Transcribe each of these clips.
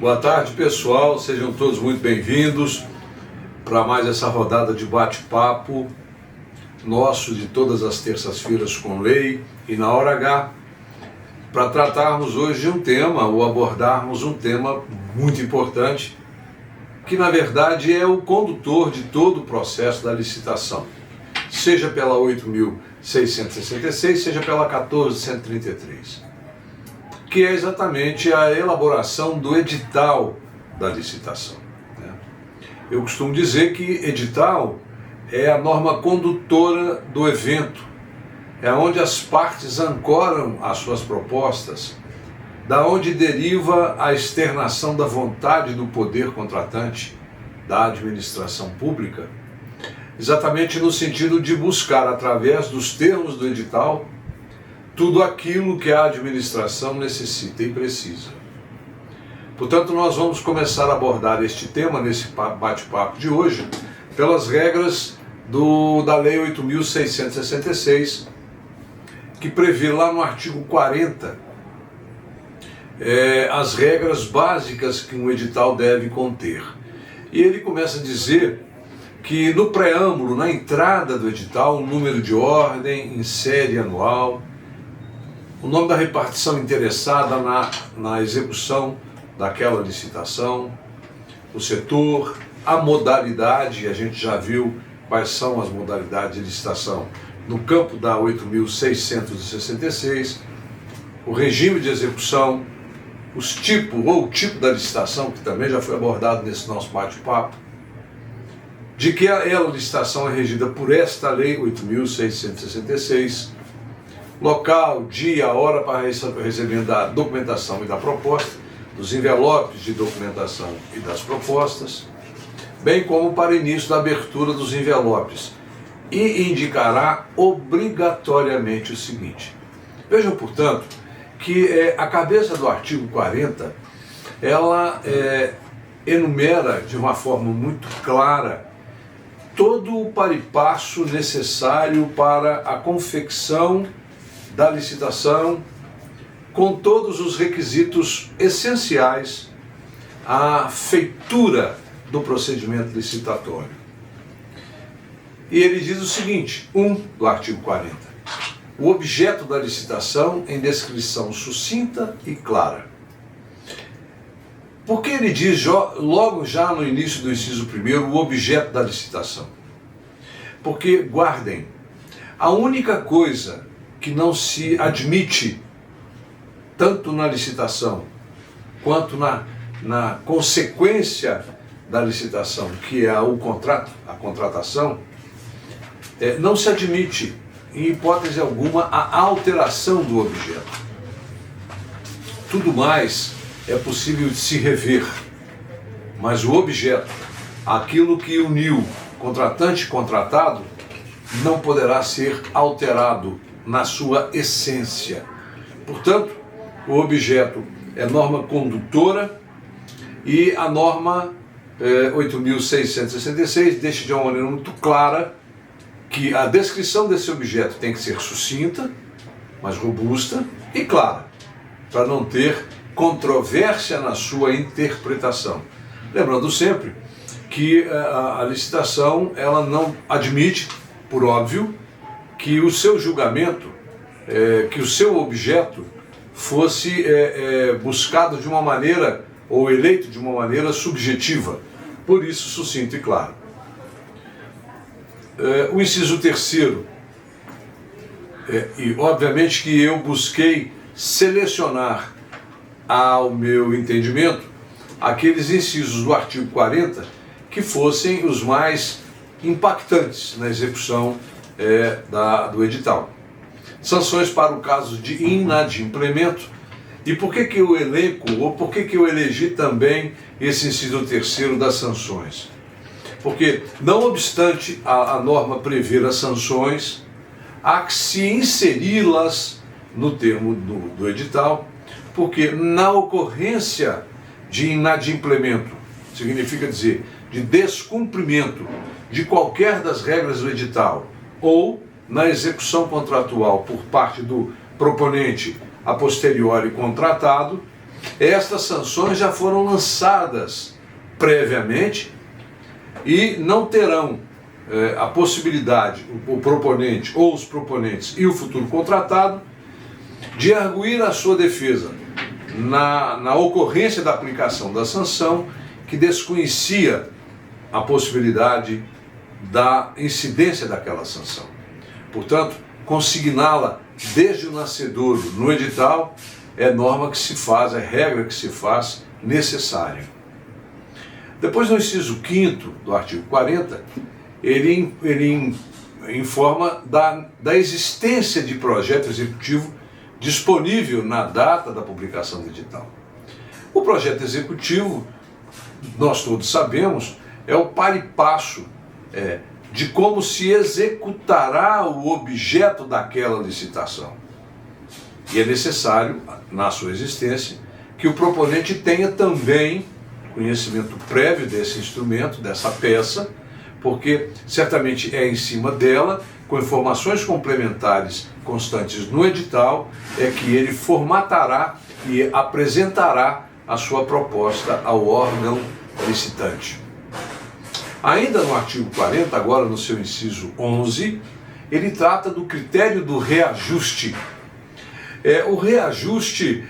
Boa tarde, pessoal, sejam todos muito bem-vindos para mais essa rodada de bate-papo nosso de todas as terças-feiras com lei e na hora H, para tratarmos hoje de um tema ou abordarmos um tema muito importante que na verdade é o condutor de todo o processo da licitação, seja pela 8.666, seja pela 14.133. Que é exatamente a elaboração do edital da licitação. Eu costumo dizer que edital é a norma condutora do evento, é onde as partes ancoram as suas propostas, da onde deriva a externação da vontade do poder contratante, da administração pública, exatamente no sentido de buscar, através dos termos do edital, tudo aquilo que a administração necessita e precisa. Portanto, nós vamos começar a abordar este tema nesse bate-papo de hoje pelas regras da Lei 8.666, que prevê lá no artigo 40 as regras básicas que um edital deve conter. E ele começa a dizer que no preâmbulo, na entrada do edital, o número de ordem em série anual, o nome da repartição interessada na execução daquela licitação, o setor, a modalidade, a gente já viu quais são as modalidades de licitação no campo da 8.666, o regime de execução, os tipos ou o tipo da licitação, que também já foi abordado nesse nosso bate-papo, de que a licitação é regida por esta lei 8.666, local, dia, hora para recebimento da documentação e da proposta, dos envelopes de documentação e das propostas, bem como para início da abertura dos envelopes, e indicará obrigatoriamente o seguinte. Vejam, portanto, que a cabeça do artigo 40, ela enumera de uma forma muito clara todo o paripasso necessário para a confecção da licitação, com todos os requisitos essenciais à feitura do procedimento licitatório. E ele diz o seguinte, do artigo 40, o objeto da licitação em descrição sucinta e clara. Por que ele diz logo já no início do inciso 1º o objeto da licitação? Porque, guardem, a única coisa que não se admite, tanto na licitação quanto na consequência da licitação, que é o contrato, a contratação, não se admite, em hipótese alguma, a alteração do objeto. Tudo mais é possível de se rever, mas o objeto, aquilo que uniu contratante e contratado, não poderá ser alterado na sua essência. Portanto, o objeto é norma condutora e a norma 8.666 deixa de uma maneira muito clara que a descrição desse objeto tem que ser sucinta, mas robusta e clara, para não ter controvérsia na sua interpretação. Lembrando sempre que a licitação ela não admite, por óbvio, que o seu julgamento, que o seu objeto fosse buscado de uma maneira, ou eleito de uma maneira subjetiva, por isso sucinto e claro. O inciso 3º, e obviamente que eu busquei selecionar ao meu entendimento aqueles incisos do artigo 40 que fossem os mais impactantes na execução do edital. Sanções para o caso de inadimplemento. E por que eu elenco, ou por que eu elegi também esse inciso 3º das sanções? Porque, não obstante a norma prever as sanções, há que se inseri-las no termo do edital, porque na ocorrência de inadimplemento, significa dizer, de descumprimento de qualquer das regras do edital, ou na execução contratual por parte do proponente a posteriori contratado, estas sanções já foram lançadas previamente e não terão a possibilidade, o proponente ou os proponentes e o futuro contratado, de arguir a sua defesa na ocorrência da aplicação da sanção que desconhecia a possibilidade da incidência daquela sanção. Portanto, consigná-la desde o nascedouro no edital é norma que se faz, é regra que se faz necessária. Depois, no inciso 5º do artigo 40, ele informa da existência de projeto executivo disponível na data da publicação do edital. O projeto executivo, nós todos sabemos, é o par e passo de como se executará o objeto daquela licitação. E é necessário, na sua existência, que o proponente tenha também conhecimento prévio desse instrumento, dessa peça, porque certamente é em cima dela, com informações complementares constantes no edital, é que ele formatará e apresentará a sua proposta ao órgão licitante. Ainda no artigo 40, agora no seu inciso 11, ele trata do critério do reajuste. O reajuste,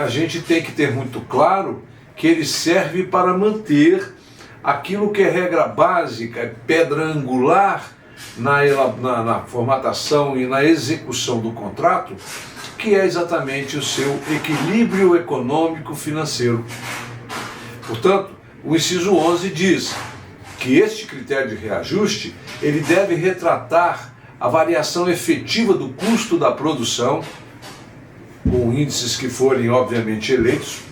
a gente tem que ter muito claro que ele serve para manter aquilo que é regra básica, pedra angular na formatação e na execução do contrato, que é exatamente o seu equilíbrio econômico-financeiro. Portanto, o inciso 11 diz que este critério de reajuste ele deve retratar a variação efetiva do custo da produção, com índices que forem obviamente eleitos,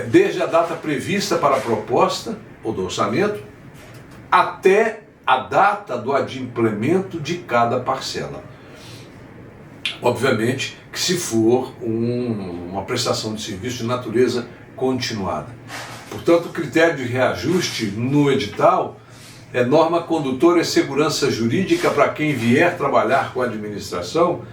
desde a data prevista para a proposta ou do orçamento até a data do adimplemento de cada parcela. Obviamente que se for uma prestação de serviço de natureza continuada. Portanto, o critério de reajuste no edital é norma condutora e segurança jurídica para quem vier trabalhar com a administração,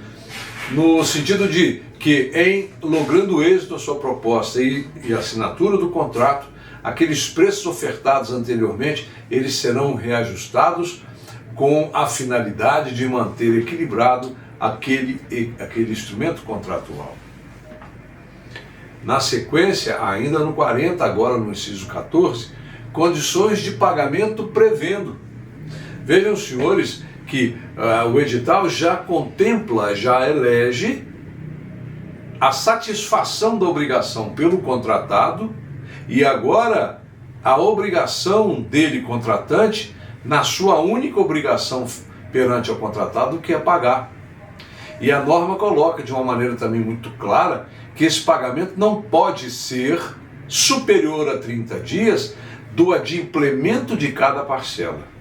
no sentido de que, em logrando êxito a sua proposta e assinatura do contrato, aqueles preços ofertados anteriormente, eles serão reajustados com a finalidade de manter equilibrado aquele instrumento contratual. Na sequência, ainda no 40, agora no inciso 14, condições de pagamento prevendo. Vejam, senhores, que o edital já contempla, já elege a satisfação da obrigação pelo contratado e agora a obrigação dele, contratante, na sua única obrigação perante ao contratado, que é pagar. E a norma coloca de uma maneira também muito clara que esse pagamento não pode ser superior a 30 dias do adimplemento de cada parcela.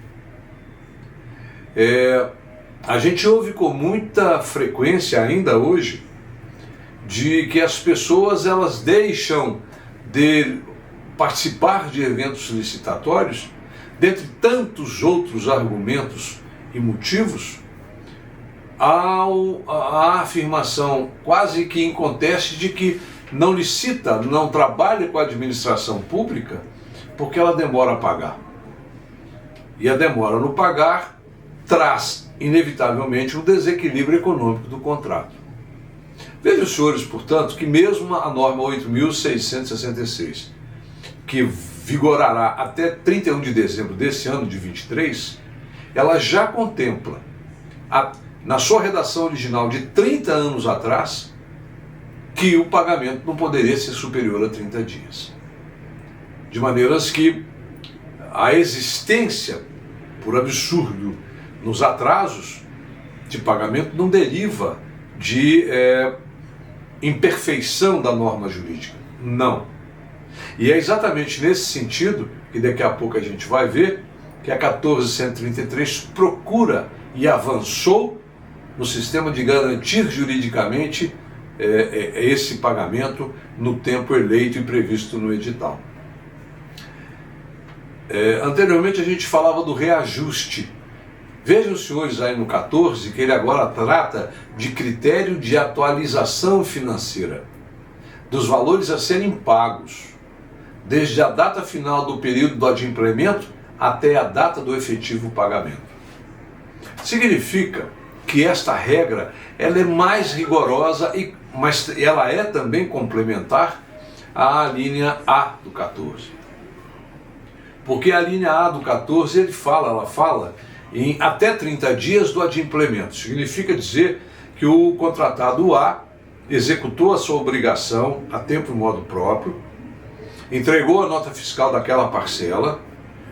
A gente ouve com muita frequência ainda hoje de que as pessoas elas deixam de participar de eventos licitatórios, dentre tantos outros argumentos e motivos, a afirmação quase que inconteste de que não licita, não trabalha com a administração pública porque ela demora a pagar. E a demora no pagar traz, inevitavelmente, um desequilíbrio econômico do contrato. Vejam, senhores, portanto, que mesmo a norma 8.666, que vigorará até 31 de dezembro desse ano de 23, ela já contempla, na sua redação original de 30 anos atrás, que o pagamento não poderia ser superior a 30 dias. De maneiras que a existência, por absurdo, nos atrasos de pagamento não deriva de imperfeição da norma jurídica. Não. E é exatamente nesse sentido que daqui a pouco a gente vai ver que a 14.133 procura e avançou no sistema de garantir juridicamente esse pagamento no tempo eleito e previsto no edital. Anteriormente a gente falava do reajuste. Vejam, senhores, aí no 14, que ele agora trata de critério de atualização financeira. dos valores a serem pagos, desde a data final do período do adimplemento até a data do efetivo pagamento. Significa que esta regra ela é mais rigorosa, mas ela é também complementar à linha A do 14. Porque a linha A do 14 ela fala em até 30 dias do adimplemento. Significa dizer que o contratado A executou a sua obrigação a tempo e modo próprio, entregou a nota fiscal daquela parcela,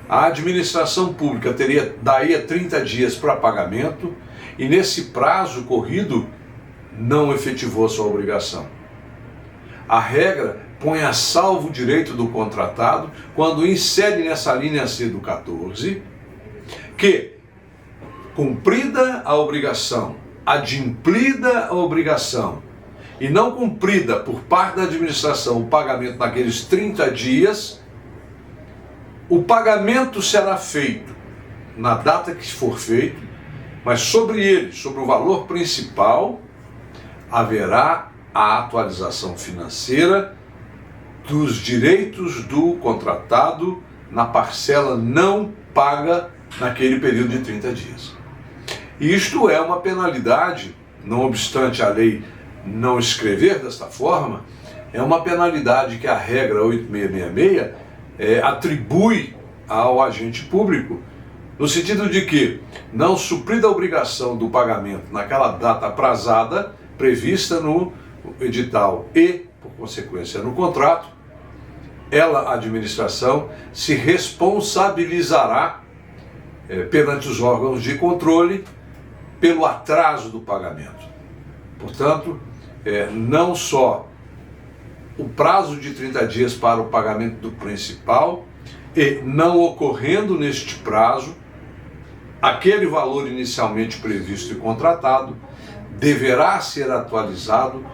a administração pública teria daí a 30 dias para pagamento e nesse prazo corrido não efetivou a sua obrigação. A regra põe a salvo o direito do contratado quando insere nessa linha C do 14 que, cumprida a obrigação, adimplida a obrigação e não cumprida por parte da administração o pagamento naqueles 30 dias, o pagamento será feito na data que for feito, mas sobre ele, sobre o valor principal, haverá a atualização financeira dos direitos do contratado na parcela não paga naquele período de 30 dias. Isto é uma penalidade, não obstante a lei não escrever desta forma, é uma penalidade que a regra 8666 atribui ao agente público, no sentido de que, não suprida a obrigação do pagamento naquela data aprazada, prevista no edital e, por consequência, no contrato, ela, a administração, se responsabilizará perante os órgãos de controle pelo atraso do pagamento. Portanto, não só o prazo de 30 dias para o pagamento do principal e, não ocorrendo neste prazo, aquele valor inicialmente previsto e contratado deverá ser atualizado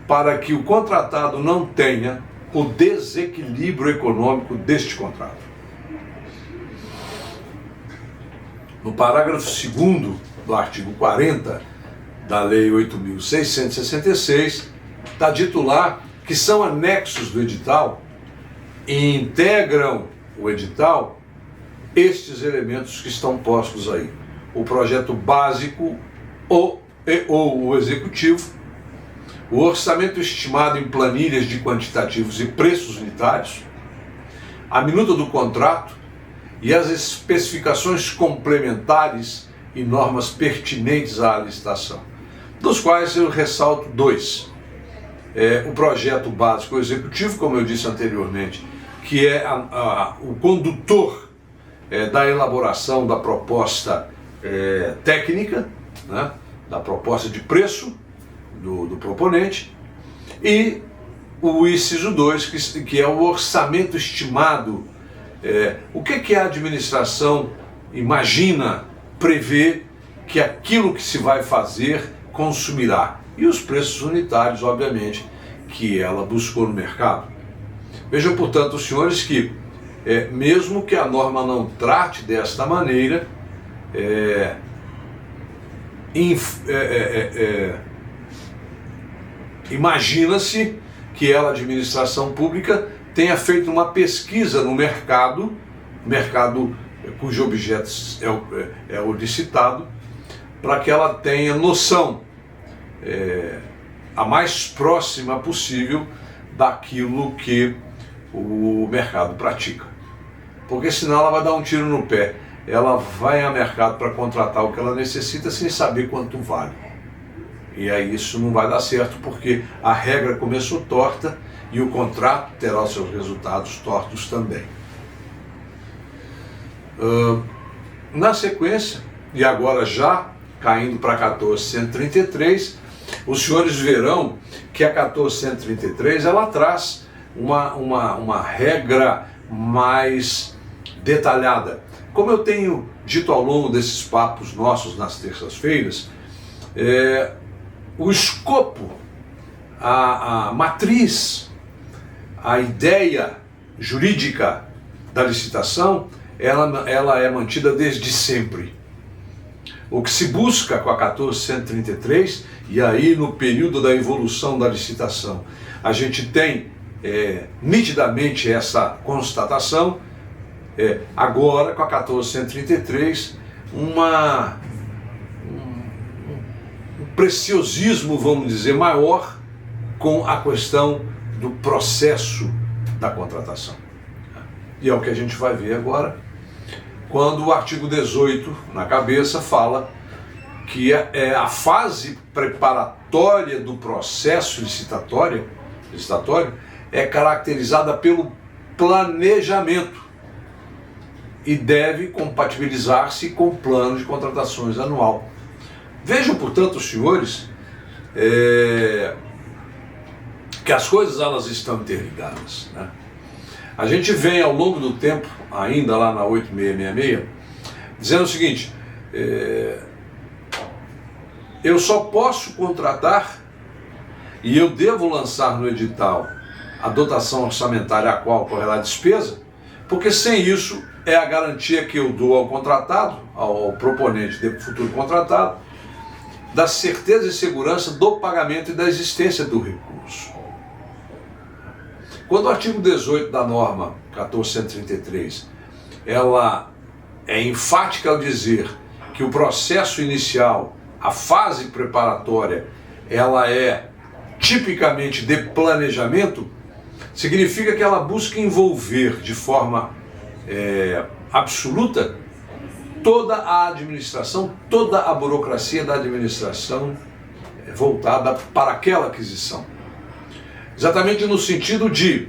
para que o contratado não tenha o desequilíbrio econômico deste contrato. No parágrafo 2º do artigo 40 da Lei 8.666, está dito lá que são anexos do edital e integram o edital estes elementos que estão postos aí: o projeto básico ou o executivo, o orçamento estimado em planilhas de quantitativos e preços unitários, a minuta do contrato e as especificações complementares e normas pertinentes à licitação, dos quais eu ressalto dois. O projeto básico executivo, como eu disse anteriormente, que é o condutor da elaboração da proposta técnica, né, da proposta de preço do proponente, e o inciso 2, que é o orçamento estimado. O que a administração imagina, prevê que aquilo que se vai fazer consumirá, e os preços unitários, obviamente, que ela buscou no mercado. Vejam, portanto, os senhores, que mesmo que a norma não trate desta maneira, imagina-se que ela, administração pública, tenha feito uma pesquisa no mercado cujo objeto é o licitado, para que ela tenha noção a mais próxima possível daquilo que o mercado pratica. Porque senão ela vai dar um tiro no pé. Ela vai ao mercado para contratar o que ela necessita sem saber quanto vale. E aí isso não vai dar certo, porque a regra começou torta e o contrato terá os seus resultados tortos também. Na sequência, e agora já caindo para a 14.133, os senhores verão que a 14.133 ela traz uma regra mais detalhada. Como eu tenho dito ao longo desses papos nossos nas terças-feiras, o escopo, a matriz, a ideia jurídica da licitação, ela é mantida desde sempre. O que se busca com a 14.133, e aí no período da evolução da licitação, a gente tem nitidamente essa constatação, agora com a 1433, um preciosismo, vamos dizer, maior com a questão do processo da contratação. E é o que a gente vai ver agora, quando o artigo 18, na cabeça, fala que a fase preparatória do processo licitatório é caracterizada pelo planejamento e deve compatibilizar-se com o plano de contratações anual. Vejam, portanto, senhores, que as coisas elas estão interligadas, né? A gente vem ao longo do tempo, ainda lá na 8666, dizendo o seguinte: eu só posso contratar e eu devo lançar no edital a dotação orçamentária a qual correrá a despesa, porque sem isso é a garantia que eu dou ao contratado, ao proponente de futuro contratado, da certeza e segurança do pagamento e da existência do recurso. Quando o artigo 18 da norma 1433, ela é enfática ao dizer que o processo inicial, a fase preparatória, ela é tipicamente de planejamento, significa que ela busca envolver de forma absoluta toda a administração, toda a burocracia da administração voltada para aquela aquisição. Exatamente no sentido de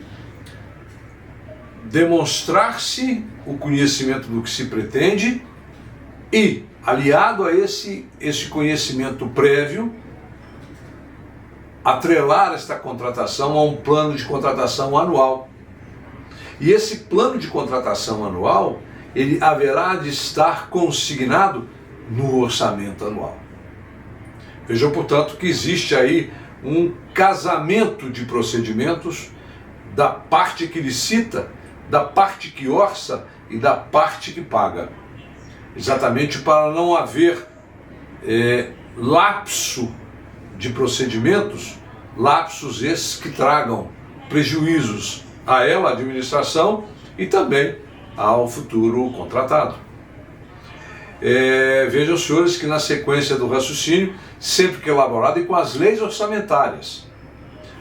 demonstrar-se o conhecimento do que se pretende e, aliado a esse conhecimento prévio, atrelar esta contratação a um plano de contratação anual. E esse plano de contratação anual, ele haverá de estar consignado no orçamento anual. Vejam, portanto, que existe aí um casamento de procedimentos da parte que licita, da parte que orça e da parte que paga. Exatamente para não haver lapso de procedimentos, lapsos esses que tragam prejuízos a ela, a administração, e também ao futuro contratado. Vejam, senhores, que na sequência do raciocínio, sempre que elaborado e com as leis orçamentárias,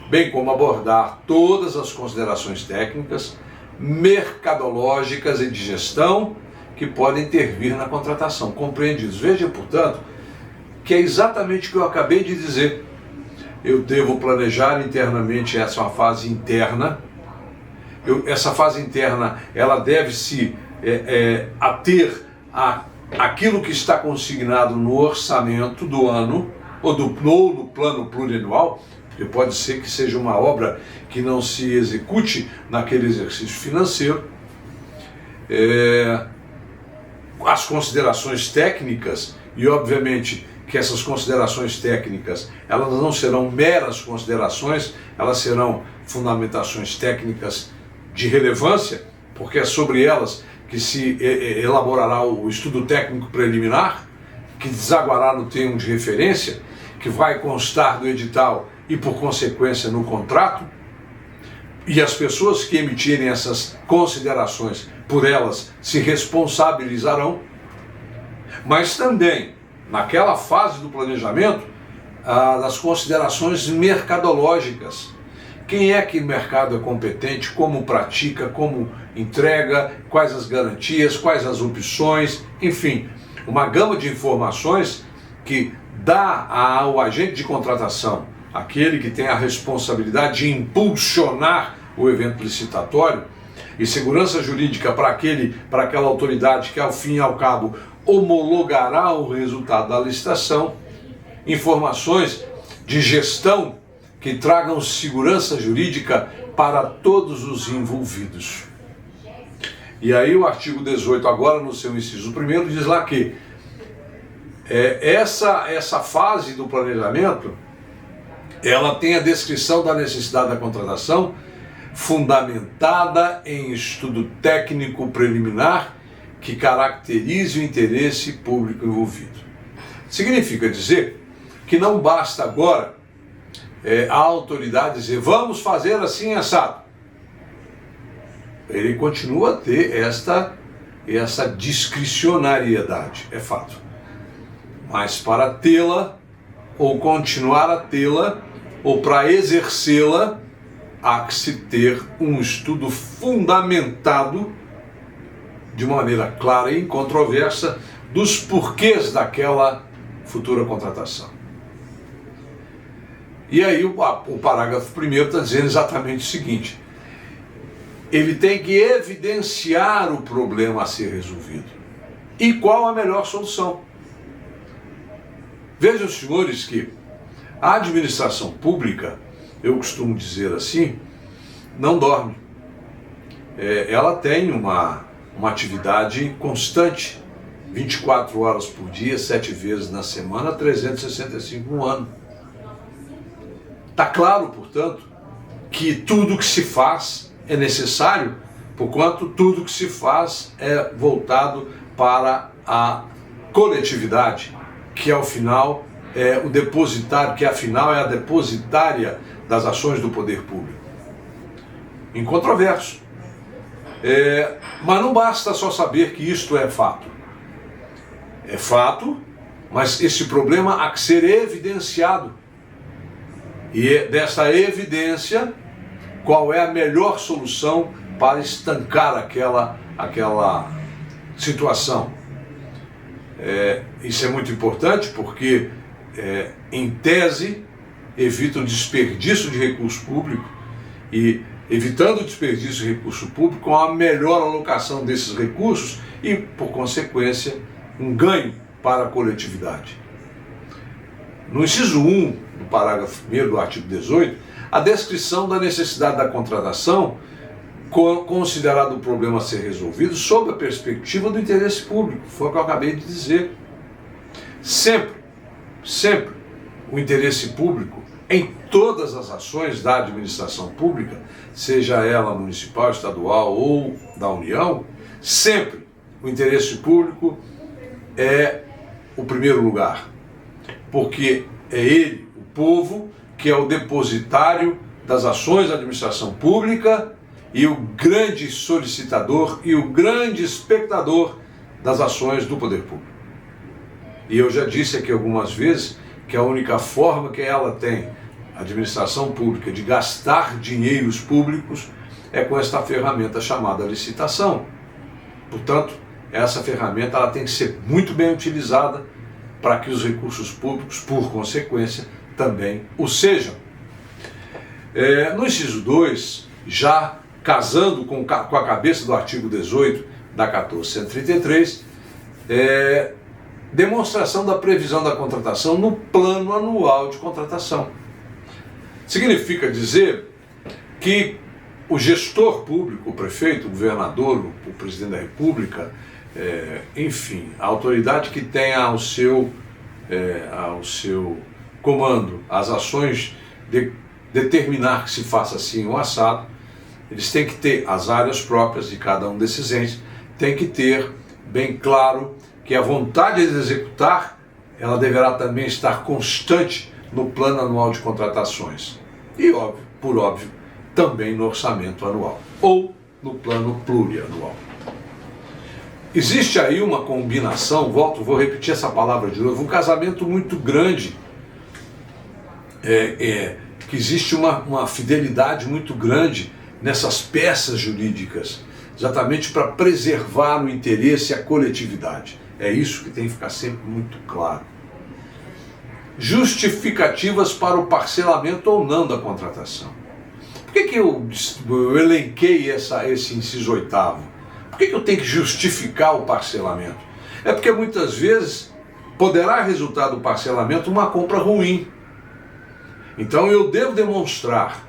bem como abordar todas as considerações técnicas, mercadológicas e de gestão que podem intervir na contratação, compreendidos. Vejam, portanto, que é exatamente o que eu acabei de dizer. Eu devo planejar internamente, essa é uma fase interna. Essa fase interna, ela deve se ater aquilo que está consignado no orçamento do ano, ou no plano plurianual, porque pode ser que seja uma obra que não se execute naquele exercício financeiro. As considerações técnicas, e obviamente que essas considerações técnicas, elas não serão meras considerações, elas serão fundamentações técnicas de relevância, porque é sobre elas que se elaborará o estudo técnico preliminar, que desaguará no termo de referência, que vai constar do edital e, por consequência, no contrato, e as pessoas que emitirem essas considerações, por elas, se responsabilizarão, mas também, naquela fase do planejamento, das considerações mercadológicas. Quem é que o mercado é competente, como pratica, como entrega, quais as garantias, quais as opções, enfim, uma gama de informações que dá ao agente de contratação, aquele que tem a responsabilidade de impulsionar o evento licitatório, e segurança jurídica para aquela autoridade que, ao fim e ao cabo, homologará o resultado da licitação, informações de gestão que tragam segurança jurídica para todos os envolvidos. E aí o artigo 18, agora no seu inciso 1º, diz lá que essa fase do planejamento, ela tem a descrição da necessidade da contratação fundamentada em estudo técnico preliminar que caracterize o interesse público envolvido. Significa dizer que não basta agora a autoridade dizer, vamos fazer assim assado. Ele continua a ter essa discricionariedade, é fato. Mas para tê-la, ou continuar a tê-la, ou para exercê-la, há que se ter um estudo fundamentado, de maneira clara e incontroversa, dos porquês daquela futura contratação. E aí o parágrafo 1º está dizendo exatamente o seguinte: ele tem que evidenciar o problema a ser resolvido. E qual a melhor solução? Vejam, senhores, que a administração pública, eu costumo dizer assim, não dorme. Ela tem uma atividade constante, 24 horas por dia, 7 vezes na semana, 365 no ano. Está claro, portanto, que tudo que se faz é necessário, porquanto tudo que se faz é voltado para a coletividade, que ao final é o depositário, que afinal é a depositária das ações do poder público. Incontroverso. Mas não basta só saber que isto é fato. É fato, mas esse problema há que ser evidenciado. E dessa evidência, qual é a melhor solução para estancar aquela situação? Isso é muito importante porque, em tese, evita o desperdício de recurso público e, evitando o desperdício de recurso público, com a melhor alocação desses recursos e, por consequência, um ganho para a coletividade. No inciso 1 do parágrafo 1º do artigo 18, a descrição da necessidade da contratação, considerado o problema a ser resolvido sob a perspectiva do interesse público, foi o que eu acabei de dizer. Sempre o interesse público em todas as ações da administração pública, seja ela municipal, estadual ou da União, sempre o interesse público é o primeiro lugar, porque é ele, o povo, que é o depositário das ações da administração pública e o grande solicitador e o grande espectador das ações do poder público. E eu já disse aqui algumas vezes que a única forma que ela tem, a administração pública, de gastar dinheiros públicos é com esta ferramenta chamada licitação. Portanto, essa ferramenta ela tem que ser muito bem utilizada para que os recursos públicos, por consequência, também o sejam. No inciso 2, já casando com a cabeça do artigo 18 da 1433, demonstração da previsão da contratação no plano anual de contratação. Significa dizer que o gestor público, o prefeito, o governador, o presidente da República, enfim, a autoridade que tem ao seu comando as ações de determinar que se faça assim ou assado, eles têm que ter as áreas próprias de cada um desses entes, tem que ter bem claro que a vontade de executar, ela deverá também estar constante no plano anual de contratações e, óbvio, por óbvio, também no orçamento anual ou no plano plurianual. Existe aí uma combinação, vou repetir essa palavra de novo, um casamento muito grande, que existe uma fidelidade muito grande nessas peças jurídicas, exatamente para preservar o interesse e a coletividade. É isso que tem que ficar sempre muito claro. Justificativas para o parcelamento ou não da contratação. Por que eu elenquei esse inciso 8º? Por que eu tenho que justificar o parcelamento? É porque muitas vezes poderá resultar do parcelamento uma compra ruim. Então eu devo demonstrar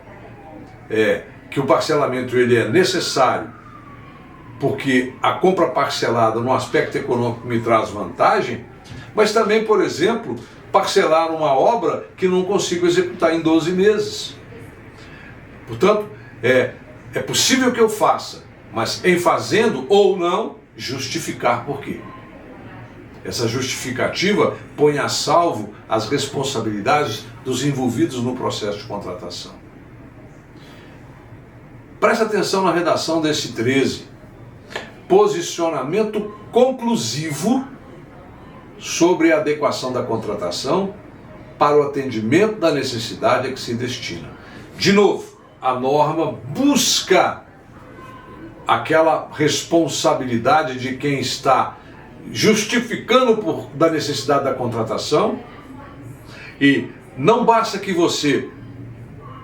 que o parcelamento ele é necessário porque a compra parcelada no aspecto econômico me traz vantagem, mas também, por exemplo, parcelar uma obra que não consigo executar em 12 meses. Portanto, é possível que eu faça, mas em fazendo ou não, justificar por quê. Essa justificativa põe a salvo as responsabilidades dos envolvidos no processo de contratação. Presta atenção na redação desse 13. Posicionamento conclusivo sobre a adequação da contratação para o atendimento da necessidade a que se destina. De novo, a norma busca aquela responsabilidade de quem está justificando da necessidade da contratação, e não basta que você,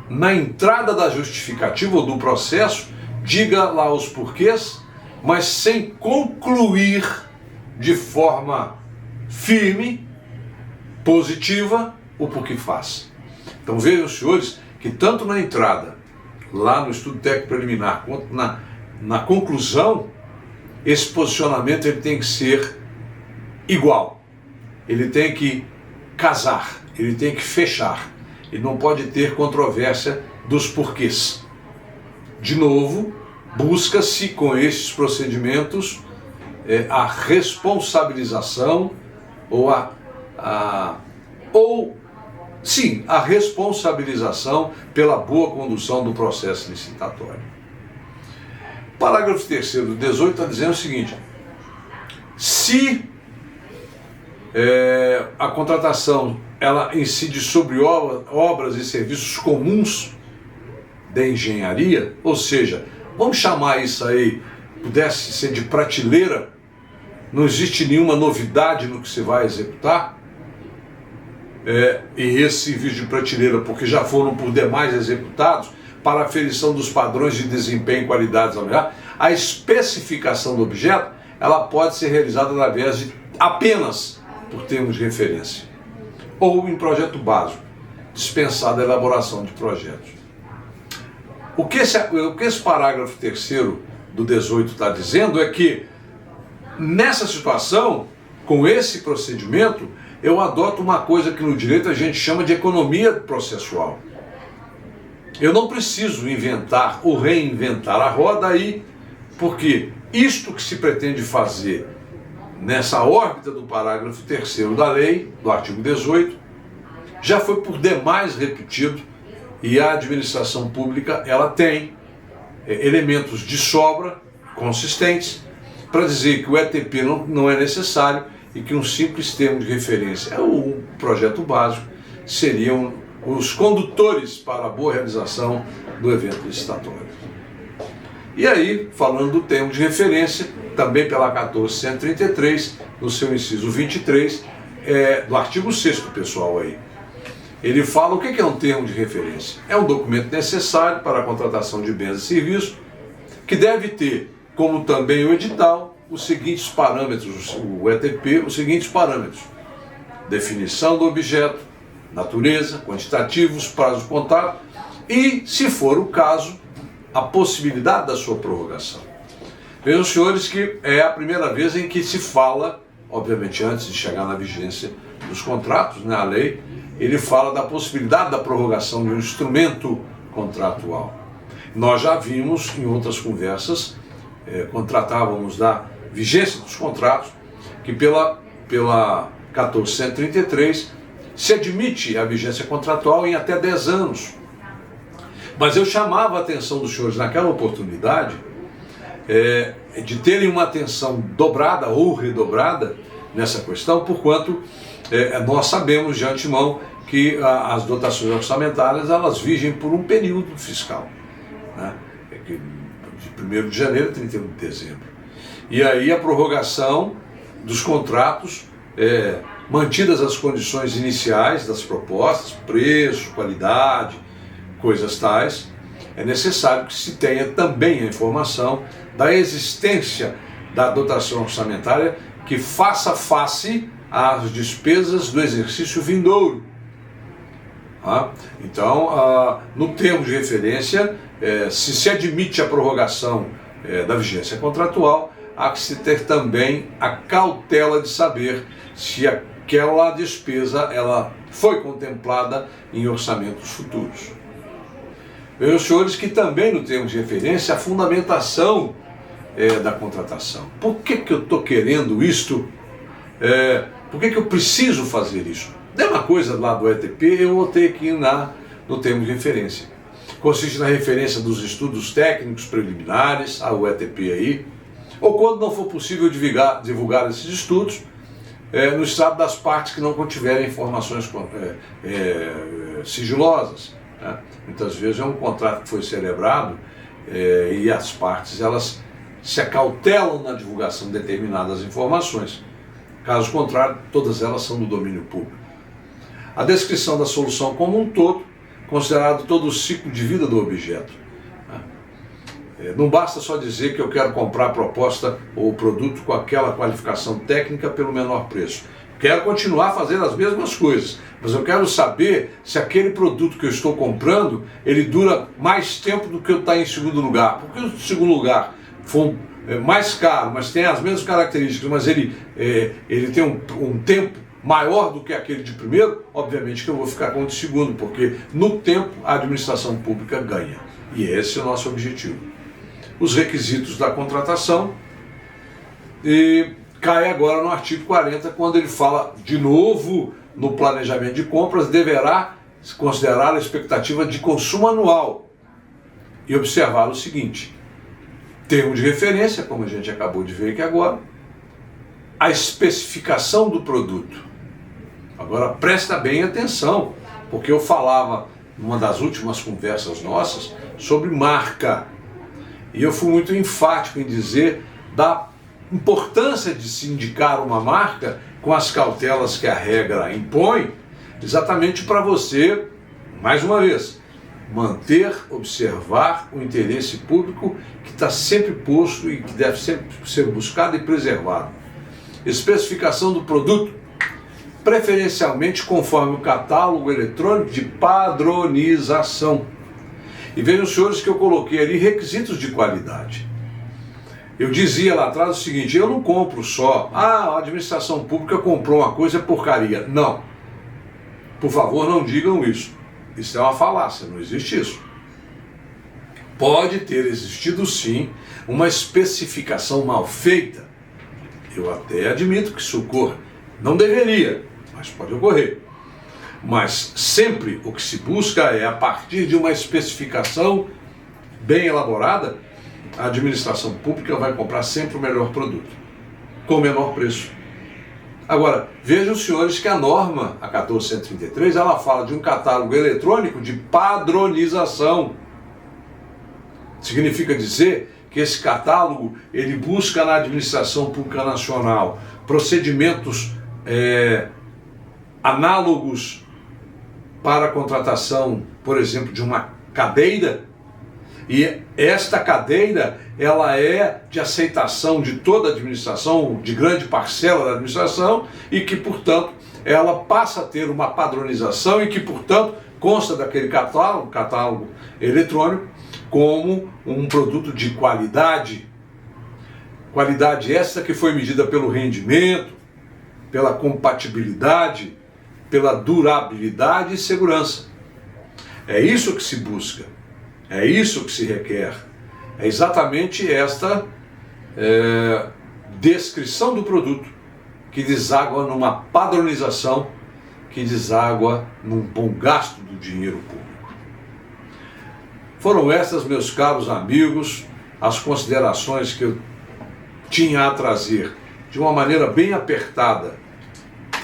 na entrada da justificativa ou do processo, diga lá os porquês, mas sem concluir de forma firme, positiva, o porquê faz. Então vejam, senhores, que tanto na entrada, lá no estudo técnico preliminar, quanto na conclusão, esse posicionamento ele tem que ser igual. Ele tem que casar, ele tem que fechar. Ele não pode ter controvérsia dos porquês. De novo, busca-se com esses procedimentos a responsabilização ou a responsabilização pela boa condução do processo licitatório. Parágrafo 3º do 18 está dizendo o seguinte: se a contratação ela incide sobre obras e serviços comuns de engenharia, ou seja, vamos chamar isso aí, pudesse ser de prateleira, não existe nenhuma novidade no que se vai executar, e esse serviço de prateleira, porque já foram por demais executados, para a aferição dos padrões de desempenho e qualidades ao melhor, a especificação do objeto ela pode ser realizada através de apenas por termos de referência ou em projeto básico, dispensada a elaboração de projetos. O que esse parágrafo 3º do 18 está dizendo é que nessa situação, com esse procedimento, eu adoto uma coisa que no direito a gente chama de economia processual. Eu não preciso inventar ou reinventar a roda aí, porque isto que se pretende fazer nessa órbita do parágrafo 3º da lei, do artigo 18, já foi por demais repetido, e a administração pública ela tem elementos de sobra consistentes para dizer que o ETP não é necessário e que um simples termo de referência, o projeto básico, seriam os condutores para a boa realização do evento licitatório. E aí, falando do termo de referência, também pela 14.133, no seu inciso 23, do artigo 6º, pessoal, aí. Ele fala o que é um termo de referência. É um documento necessário para a contratação de bens e serviços, que deve ter, como também o edital, os seguintes parâmetros, o ETP, os seguintes parâmetros: definição do objeto, natureza, quantitativos, prazos de contato e, se for o caso, a possibilidade da sua prorrogação. Vejam, senhores, que é a primeira vez em que se fala, obviamente antes de chegar na vigência dos contratos, né, a lei, ele fala da possibilidade da prorrogação de um instrumento contratual. Nós já vimos em outras conversas, quando tratávamos da vigência dos contratos, que pela 14.133 se admite a vigência contratual em até 10 anos. Mas eu chamava a atenção dos senhores naquela oportunidade de terem uma atenção dobrada ou redobrada nessa questão, porquanto nós sabemos de antemão que as dotações orçamentárias elas vigem por um período fiscal, né? De 1º de janeiro a 31 de dezembro. E aí a prorrogação dos contratos, mantidas as condições iniciais das propostas, preço, qualidade, coisas tais, é necessário que se tenha também a informação da existência da dotação orçamentária que faça face às despesas do exercício vindouro. Então, no termo de referência, se admite a prorrogação da vigência contratual, há que se ter também a cautela de saber se aquela despesa ela foi contemplada em orçamentos futuros. Vejam, senhores, que também no termo de referência a fundamentação da contratação. Por que eu estou querendo isto Por que eu preciso fazer isso? Mesma coisa lá do ETP, eu vou ter que ir no termo de referência. Consiste na referência dos estudos técnicos preliminares, ao ETP aí, ou quando não for possível divulgar esses estudos, no estado das partes que não contiverem informações sigilosas. Né? Muitas vezes é um contrato que foi celebrado e as partes elas se acautelam na divulgação de determinadas informações. Caso contrário, todas elas são do domínio público. A descrição da solução como um todo, considerado todo o ciclo de vida do objeto. Não basta só dizer que eu quero comprar a proposta ou o produto com aquela qualificação técnica pelo menor preço. Quero continuar a fazer as mesmas coisas, mas eu quero saber se aquele produto que eu estou comprando, ele dura mais tempo do que o está em segundo lugar. Porque o segundo lugar for mais caro, mas tem as mesmas características, mas ele tem um tempo maior do que aquele de primeiro, obviamente que eu vou ficar com o de segundo, porque no tempo a administração pública ganha. E esse é o nosso objetivo. Os requisitos da contratação, e cai agora no artigo 40, quando ele fala de novo no planejamento de compras, deverá considerar a expectativa de consumo anual e observar o seguinte: termo de referência, como a gente acabou de ver aqui agora, a especificação do produto. Agora presta bem atenção, porque eu falava numa das últimas conversas nossas sobre marca. E eu fui muito enfático em dizer da importância de se indicar uma marca com as cautelas que a regra impõe, exatamente para você, mais uma vez, observar o interesse público que está sempre posto e que deve sempre ser buscado e preservado. Especificação do produto, preferencialmente conforme o catálogo eletrônico de padronização. E vejam, senhores, que eu coloquei ali requisitos de qualidade. Eu dizia lá atrás o seguinte: eu não compro só, a administração pública comprou uma coisa, é porcaria. Não. Por favor, não digam isso. Isso é uma falácia, não existe isso. Pode ter existido sim uma especificação mal feita. Eu até admito que isso ocorra. Não deveria, mas pode ocorrer. Mas sempre o que se busca é, a partir de uma especificação bem elaborada, a administração pública vai comprar sempre o melhor produto, com o menor preço. Agora, vejam, senhores, que a norma, a 1433, ela fala de um catálogo eletrônico de padronização. Significa dizer que esse catálogo, ele busca na administração pública nacional procedimentos análogos para a contratação, por exemplo, de uma cadeira, e esta cadeira, ela é de aceitação de toda a administração, de grande parcela da administração, e que, portanto, ela passa a ter uma padronização e que, portanto, consta daquele catálogo eletrônico como um produto de qualidade. Qualidade essa que foi medida pelo rendimento, pela compatibilidade, pela durabilidade e segurança. É isso que se busca, é isso que se requer, é exatamente esta descrição do produto que deságua numa padronização, que deságua num bom gasto do dinheiro público. Foram essas, meus caros amigos, as considerações que eu tinha a trazer de uma maneira bem apertada,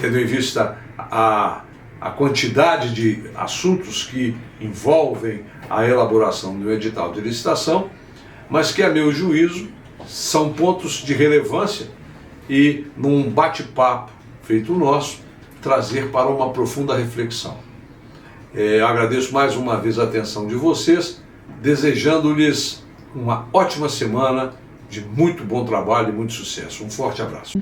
tendo em vista a quantidade de assuntos que envolvem a elaboração do edital de licitação, mas que, a meu juízo, são pontos de relevância e, num bate-papo feito nosso, trazer para uma profunda reflexão. Agradeço mais uma vez a atenção de vocês, desejando-lhes uma ótima semana de muito bom trabalho e muito sucesso. Um forte abraço.